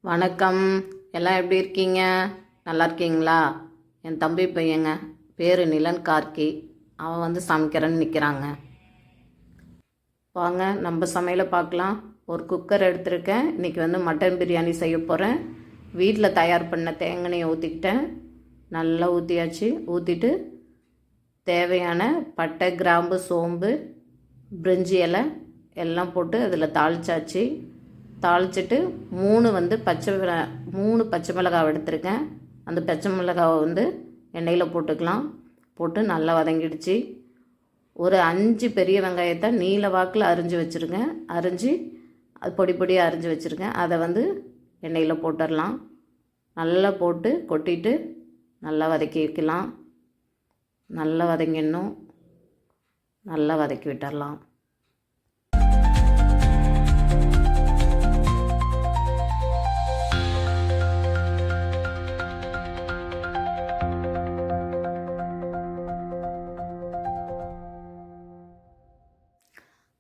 வணக்கம். எல்லாம் எப்படி இருக்கீங்க? நல்லா இருக்கீங்களா? என் தம்பி பையங்க, பேர் நிலன் கார்கி. அவன் வந்து சமைக்கிறேன்னு நிற்கிறாங்க. வாங்க நம்ம சமையலை பார்க்கலாம். ஒரு குக்கர் எடுத்திருக்கேன். இன்றைக்கி வந்து மட்டன் பிரியாணி செய்ய போகிறேன். வீட்டில் தயார் பண்ண தேங்காயை ஊற்றிக்கிட்டேன். நல்லா ஊற்றியாச்சு. ஊற்றிட்டு தேவையான பட்டை, கிராம்பு, சோம்பு, பிரிஞ்சி இலை எல்லாம் போட்டு அதில் தாளிச்சாச்சு. தாளிச்சிட்டு மூணு பச்சை மிளகாய் எடுத்திருக்கேன். அந்த பச்சை மிளகாவை வந்து எண்ணெயில் போட்டுக்கலாம். போட்டு நல்லா வதங்கிடுச்சு. ஒரு 5 பெரிய வெங்காயத்தை நீல வாக்கில் அரிஞ்சு வச்சுருக்கேன். அரிஞ்சு அது பொடி பொடியாக அரிஞ்சு வச்சுருக்கேன். அதை வந்து எண்ணெயில் போட்டுடலாம். நல்லா போட்டு கொட்டிட்டு நல்லா வதக்கி வைக்கலாம். நல்லா வதங்கிடணும். நல்லா வதக்கி விட்டுடலாம்.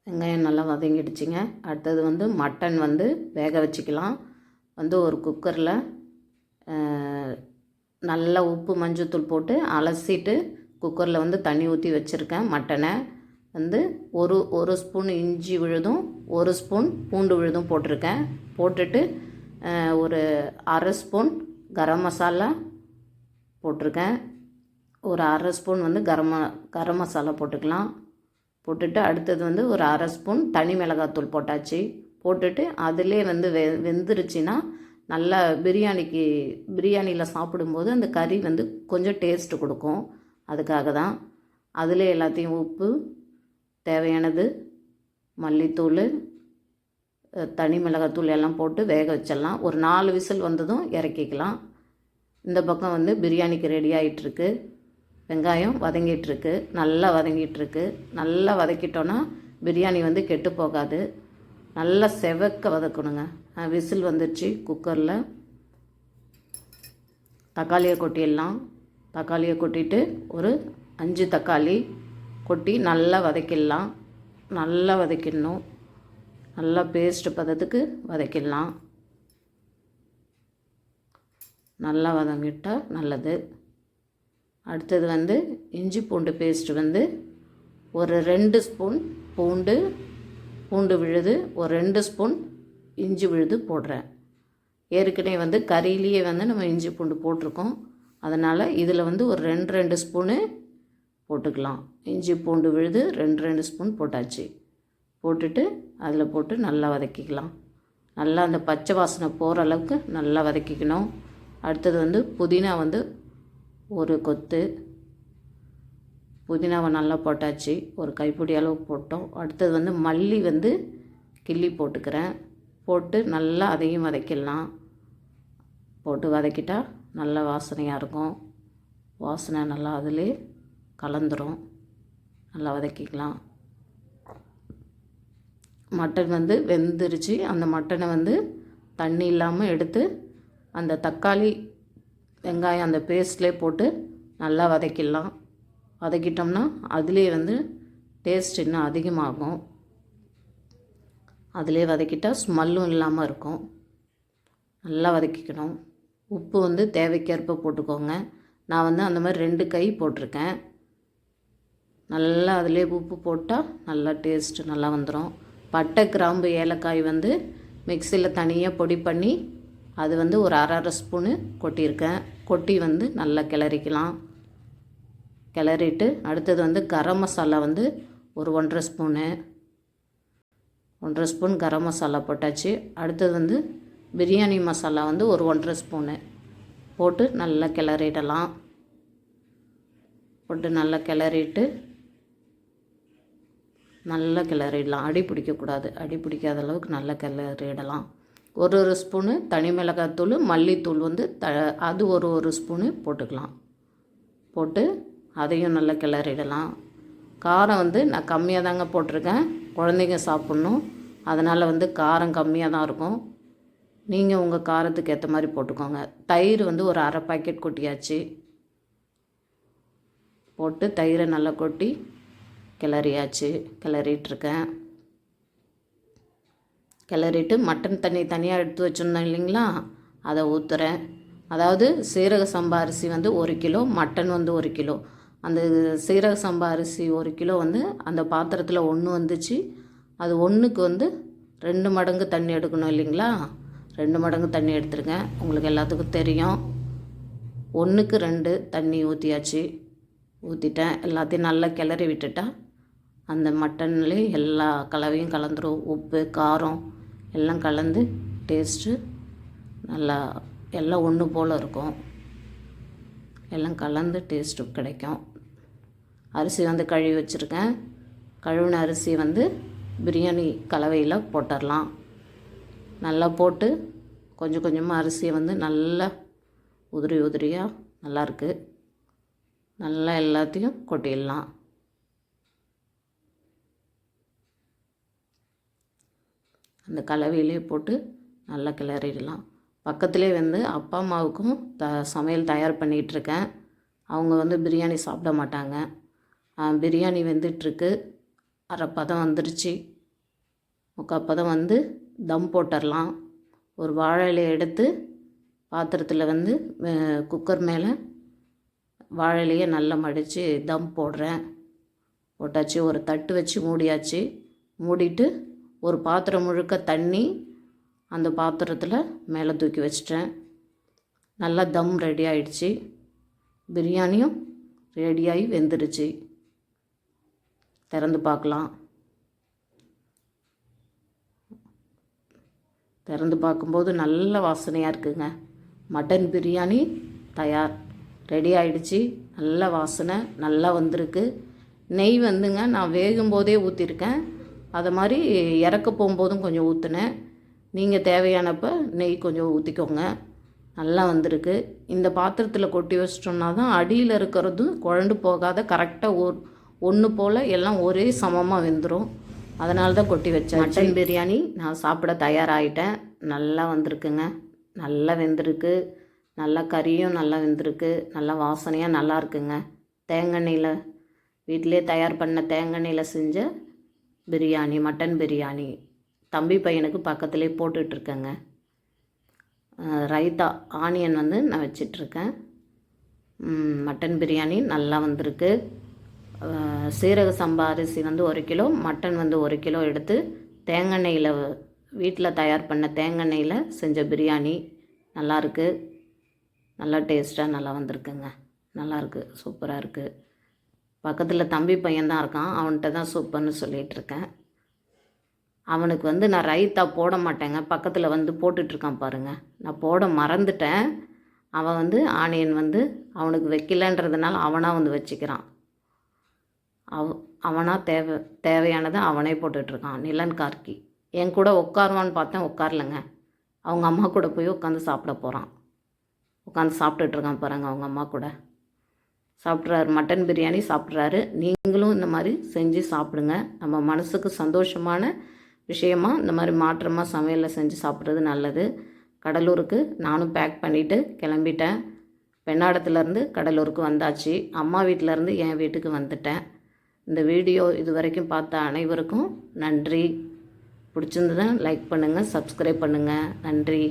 வெங்காயம் நல்லா வதங்கிடுச்சிங்க. அடுத்தது வந்து மட்டன் வந்து வேக வச்சுக்கலாம். வந்து ஒரு குக்கரில் நல்லா உப்பு மஞ்சத்தூள் போட்டு அலசிட்டு குக்கரில் வந்து தண்ணி ஊற்றி வச்சுருக்கேன். மட்டனை வந்து ஒரு ஸ்பூன் இஞ்சி விழுதும் 1 ஸ்பூன் பூண்டு விழுதும் போட்டிருக்கேன். போட்டுட்டு ஒரு அரை ஸ்பூன் கரம் மசாலா போட்டிருக்கேன். ஒரு அரை ஸ்பூன் வந்து கரம் மசாலா போட்டுக்கலாம். போட்டுட்டு அடுத்தது வந்து ஒரு அரை ஸ்பூன் தனி மிளகாத்தூள் போட்டாச்சு. போட்டுட்டு அதிலே வந்து வெந்துருச்சுன்னா நல்லா பிரியாணியில் சாப்பிடும்போது அந்த கறி வந்து கொஞ்சம் டேஸ்ட்டு கொடுக்கும். அதுக்காக தான் அதிலே எல்லாத்தையும் உப்பு, தேவையானது மல்லித்தூள், தனி மிளகாத்தூள் எல்லாம் போட்டு வேக வச்சிடலாம். ஒரு 4 விசில் வந்ததும் இறக்கிக்கலாம். இந்த பக்கம் வந்து பிரியாணிக்கு ரெடி ஆகிட்டுருக்கு. வெங்காயம் வதங்கிட்டுருக்கு. நல்லா வதங்கிட்டுருக்கு. நல்லா வதக்கிட்டோன்னா பிரியாணி வந்து கெட்டு போகாது. நல்லா செவக்க வதக்கணுங்க. விசில் வந்துடுச்சு. குக்கரில் தக்காளியை கொட்டிடலாம். தக்காளியை கொட்டிட்டு ஒரு 5 தக்காளி கொட்டி நல்லா வதக்கிடலாம். நல்லா வதக்கிடணும். நல்லா பேஸ்ட்டு பதத்துக்கு வதக்கிடலாம். நல்லா வதங்கிட்டால் நல்லது. அடுத்தது வந்து இஞ்சி பூண்டு பேஸ்ட்டு வந்து ஒரு 2 ஸ்பூன் பூண்டு விழுது, ஒரு 2 ஸ்பூன் இஞ்சி விழுது போடுறேன். ஏற்கனவே வந்து கறியிலேயே வந்து நம்ம இஞ்சி பூண்டு போட்டிருக்கோம். அதனால் இதில் வந்து ஒரு 2 ஸ்பூனு போட்டுக்கலாம். இஞ்சி பூண்டு விழுது 2 ஸ்பூன் போட்டாச்சு. போட்டுட்டு அதில் போட்டு நல்லா வதக்கிக்கலாம். நல்லா அந்த பச்சை வாசனை போகிற அளவுக்கு நல்லா வதக்கிக்கணும். அடுத்தது வந்து புதினா வந்து ஒரு கொத்து புதினாவை நல்லா போட்டாச்சு. ஒரு கைப்பிடி அளவு போட்டோம். அடுத்தது வந்து மல்லி வந்து கிள்ளி போட்டுக்கிறேன். போட்டு நல்லா அதையும் வதக்கிடலாம். போட்டு வதக்கிட்டால் நல்லா வாசனையாக இருக்கும். வாசனை நல்லா அதிலே கலந்துரும். நல்லா வதக்கிக்கலாம். மட்டன் வந்து வெந்துருச்சு. அந்த மட்டனை வந்து தண்ணி இல்லாமல் எடுத்து அந்த தக்காளி வெங்காயம் அந்த பேஸ்ட்லேயே போட்டு நல்லா வதக்கிடலாம். வதக்கிட்டோம்னா அதுலேயே வந்து டேஸ்ட் இன்னும் அதிகமாகும். அதிலே வதக்கிட்டால் ஸ்மெல்லும் இல்லாமல் இருக்கும். நல்லா வதக்கிக்கணும். உப்பு வந்து தேவைக்கேற்ப போட்டுக்கோங்க. நான் வந்து அந்த மாதிரி 2 கை போட்டிருக்கேன். நல்லா அதிலே உப்பு போட்டால் நல்லா டேஸ்ட்டு நல்லா வந்துடும். பட்டை, கிராம்பு, ஏலக்காய் வந்து மிக்சியில் தனியாக பொடி பண்ணி அது வந்து ஒரு அரை ஸ்பூனு கொட்டியிருக்கேன். கொட்டி வந்து நல்லா கிளறிக்கலாம். கிளறிட்டு அடுத்தது வந்து கரம் மசாலா வந்து ஒரு 1.5 ஸ்பூன் கரம் மசாலா போட்டாச்சு. அடுத்தது வந்து பிரியாணி மசாலா வந்து ஒரு 1.5 ஸ்பூனு போட்டு நல்லா கிளறிடலாம். போட்டு நல்லா கிளறிட்டு நல்லா கிளறிடலாம். அடி பிடிக்கக்கூடாது. அடி பிடிக்காத அளவுக்கு நல்லா கிளறிடலாம். ஒரு ஸ்பூனு தனி மிளகாத்தூள், மல்லித்தூள் வந்து அது ஒரு ஸ்பூனு போட்டுக்கலாம். போட்டு அதையும் நல்லா கிளறிடலாம். காரம் வந்து நான் கம்மியாக தாங்க போட்டிருக்கேன். குழந்தைங்க சாப்பிட்ணும். அதனால் வந்து காரம் கம்மியாக தான் இருக்கும். நீங்கள் உங்கள் காரத்துக்கு ஏற்ற மாதிரி போட்டுக்கோங்க. தயிர் வந்து ஒரு அரை பாக்கெட் கொட்டியாச்சு. போட்டு தயிரை நல்லா கொட்டி கிளறியாச்சு. கிளறிட்டுருக்கேன். கிளறிட்டு மட்டன் தண்ணி தனியாக எடுத்து வச்சுருந்தோம் இல்லைங்களா, அதை ஊற்றுறேன். அதாவது சீரக சம்பா அரிசி வந்து 1 கிலோ, மட்டன் வந்து 1 கிலோ. அந்த சீரக சம்பா அரிசி 1 கிலோ வந்து அந்த பாத்திரத்தில் 1 வந்துச்சு. அது 1க்கு வந்து 2 மடங்கு தண்ணி எடுக்கணும் இல்லைங்களா, 2 மடங்கு தண்ணி எடுத்துருக்கேன். உங்களுக்கு எல்லாத்துக்கும் தெரியும். 1க்கு 2 தண்ணி ஊற்றியாச்சு. ஊற்றிட்டேன். எல்லாத்தையும் நல்லா கிளறி விட்டுட்டா அந்த மட்டன்லேயே எல்லா கலவையும் கலந்துரும். உப்பு, காரம் எல்லாம் கலந்து டேஸ்ட்டு நல்லா எல்லாம் ஒன்று போல் இருக்கும். எல்லாம் கலந்து டேஸ்ட்டு கிடைக்கும். அரிசி வந்து கழுவி வச்சுருக்கேன். கழுவின அரிசி வந்து பிரியாணி கலவையில் போட்டுடலாம். நல்லா போட்டு கொஞ்சம் கொஞ்சமாக அரிசியை வந்து நல்லா உதிரி உதிரியாக நல்லாயிருக்கு. நல்லா எல்லாத்தையும் கொட்டிடலாம். அந்த கலவையிலே போட்டு நல்லா கிளறிடலாம். பக்கத்துலேயே வந்து அப்பா அம்மாவுக்கும் சமையல் தயார் பண்ணிகிட்ருக்கேன். அவங்க வந்து பிரியாணி சாப்பிட மாட்டாங்க. பிரியாணி வெந்துட்டுருக்கு. அரைப்பதம் வந்துருச்சு. முக்காப்பதம் வந்து தம் போட்டுடலாம். ஒரு வாழை இலையை எடுத்து பாத்திரத்தில் வந்து குக்கர் மேலே வாழை இலையை நல்லா மடித்து தம் போடுறேன். போட்டாச்சு. ஒரு தட்டு வச்சு மூடியாச்சு. மூடிட்டு ஒரு பாத்திரம் முழுக்க தண்ணி அந்த பாத்திரத்தில் மேலே தூக்கி வச்சிட்டேன். நல்லா தம் ரெடி ஆகிடுச்சு. பிரியாணியும் ரெடியாகி வெந்துடுச்சு. திறந்து பார்க்கலாம். திறந்து பார்க்கும்போது நல்ல வாசனையாக இருக்குங்க. மட்டன் பிரியாணி தயார், ரெடி ஆகிடுச்சு. நல்ல வாசனை நல்லா வந்திருக்கு. நெய் வந்துங்க நான் வேகும்போதே ஊற்றிருக்கேன். அதை மாதிரி இறக்க போகும்போதும் கொஞ்சம் ஊற்றினேன். நீங்கள் தேவையானப்போ நெய் கொஞ்சம் ஊற்றிக்கோங்க. நல்லா வந்திருக்கு. இந்த பாத்திரத்தில் கொட்டி வச்சிட்டோம்னா தான் அடியில் இருக்கிறதும் குழண்டு போகாத கரெக்டாக ஒன்று போல் எல்லாம் ஒரே சமமாக வெந்துடும். அதனால தான் கொட்டி வச்சேன். மட்டன் பிரியாணி நான் சாப்பிட தயாராகிட்டேன். நல்லா வந்திருக்குங்க. நல்லா வெந்திருக்கு. நல்லா கறியும் நல்லா வெந்திருக்கு. நல்லா வாசனையாக நல்லா இருக்குங்க. தேங்காய் வீட்டிலே தயார் பண்ண தேங்காய் செஞ்ச பிரியாணி, மட்டன் பிரியாணி. தம்பி பையனுக்கு பக்கத்துலேயே போட்டுட்ருக்கேங்க. ரைத்தா ஆனியன் வந்து நான் வச்சிட்ருக்கேன். மட்டன் பிரியாணி நல்லா வந்திருக்கு. சீரக சம்பா அரிசி வந்து 1 கிலோ, மட்டன் வந்து 1 கிலோ எடுத்து தேங்காய் வீட்டில் தயார் பண்ண தேங்காய் செஞ்ச பிரியாணி நல்லாயிருக்கு. நல்லா டேஸ்ட்டாக நல்லா வந்திருக்குங்க. நல்லாயிருக்கு, சூப்பராக இருக்குது. பக்கத்தில் தம்பி பையன்தான் இருக்கான். அவன்கிட்ட தான் சூப்பர்னு சொல்லிகிட்ருக்கேன். அவனுக்கு வந்து நான் ரைத்தா போட மாட்டேங்க. பக்கத்தில் வந்து போட்டுட்ருக்கான் பாருங்கள். நான் போட மறந்துட்டேன். அவன் வந்து ஆனியன் வந்து அவனுக்கு வைக்கலன்றதுனால அவனாக வந்து வச்சுக்கிறான். அவனாக தேவையானதை அவனே போட்டுட்ருக்கான். நிலன் கார்கி என் கூட உட்காருவான்னு பார்த்தேன், உட்காரலைங்க. அவங்க அம்மா கூட போய் உட்காந்து சாப்பிட போகிறான். உட்காந்து சாப்பிட்டுட்ருக்கான் பாருங்கள். அவங்க அம்மா கூட சாப்பிட்றாரு. மட்டன் பிரியாணி சாப்பிட்றாரு. நீங்களும் இந்த மாதிரி செஞ்சு சாப்பிடுங்க. நம்ம மனசுக்கு சந்தோஷமான விஷயமா இந்த மாதிரி மாற்றமாக சமையலில் செஞ்சு சாப்பிட்றது நல்லது. கடலூருக்கு நானும் பேக் பண்ணிவிட்டு கிளம்பிட்டேன். பெண்ணாடத்துலேருந்து கடலூருக்கு வந்தாச்சு. அம்மா வீட்டிலேருந்து என் வீட்டுக்கு வந்துட்டேன். இந்த வீடியோ இது வரைக்கும் பார்த்த அனைவருக்கும் நன்றி. பிடிச்சிருந்ததுன்னா லைக் பண்ணுங்கள், சப்ஸ்கிரைப் பண்ணுங்கள். நன்றி.